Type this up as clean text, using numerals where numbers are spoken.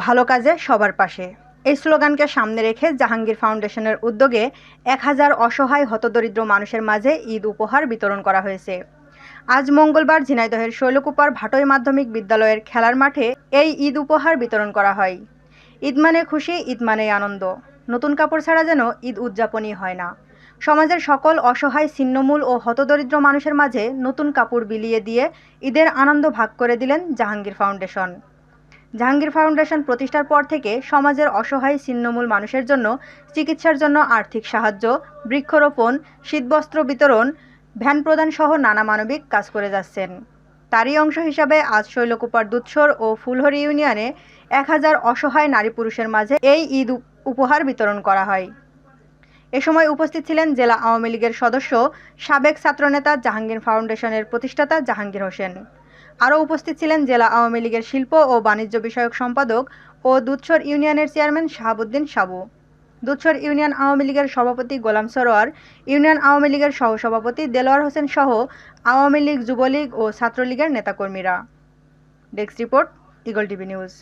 ভালো কাজে সবার পাশে। এই স্লোগানকে সামনে রেখে জাহাঙ্গীর ফাউন্ডেশনের উদ্যোগে ১,০০০ অসহায় হতদরিদ্র মানুষের মাঝে ঈদ উপহার বিতরণ করা হয়েছে। আজ মঙ্গলবার ঝিনাইদহের শৈলকুপার ভাটই মাধ্যমিক বিদ্যালয়ের খেলার মাঠে এই ঈদ উপহার বিতরণ করা হয়। ঈদ মানে খুশি, ঈদ মানেই আনন্দ। নতুন কাপড় ছাড়া যেন ঈদ উদযাপনই হয় না। সমাজের সকল অসহায়, ছিন্নমূল ও হতদরিদ্র মানুষের মাঝে নতুন কাপড় বিলিয়ে দিয়ে ঈদের আনন্দ ভাগ করে দিলেন জাহাঙ্গীর ফাউন্ডেশন। জাহাঙ্গীর ফাউন্ডেশন প্রতিষ্ঠার পর থেকে সমাজের অসহায়, ছিন্নমূল মানুষের জন্য চিকিৎসার জন্য আর্থিক সাহায্য, বৃক্ষরোপণ, শীতবস্ত্র বিতরণ, ভ্যান প্রদান সহ নানা মানবিক কাজ করে যাচ্ছেন। তারই অংশ হিসাবে আজ শৈলকুপার দুধসর ও ফুলহরি ইউনিয়নে ১,০০০ অসহায় নারী পুরুষের মাঝে এই ঈদ উপহার বিতরণ করা হয়। এ সময় উপস্থিত ছিলেন জেলা আওয়ামী লীগের সদস্য, সাবেক ছাত্রনেতা, জাহাঙ্গীর ফাউন্ডেশনের প্রতিষ্ঠাতা জাহাঙ্গীর হোসেন। আরও উপস্থিত ছিলেন জেলা আওয়ামী লীগের শিল্প ও বাণিজ্য বিষয়ক সম্পাদক ও দুধসর ইউনিয়নের চেয়ারম্যান শাহাবুদ্দিন সাবু, দুধসর ইউনিয়ন আওয়ামী লীগের সভাপতি গোলাম সরোয়ার, ইউনিয়ন আওয়ামী লীগের সহসভাপতি দেলোয়ার হোসেন সহ আওয়ামী লীগ, যুবলীগ ও ছাত্রলীগের নেতাকর্মীরা। Desk report, eagle TV news.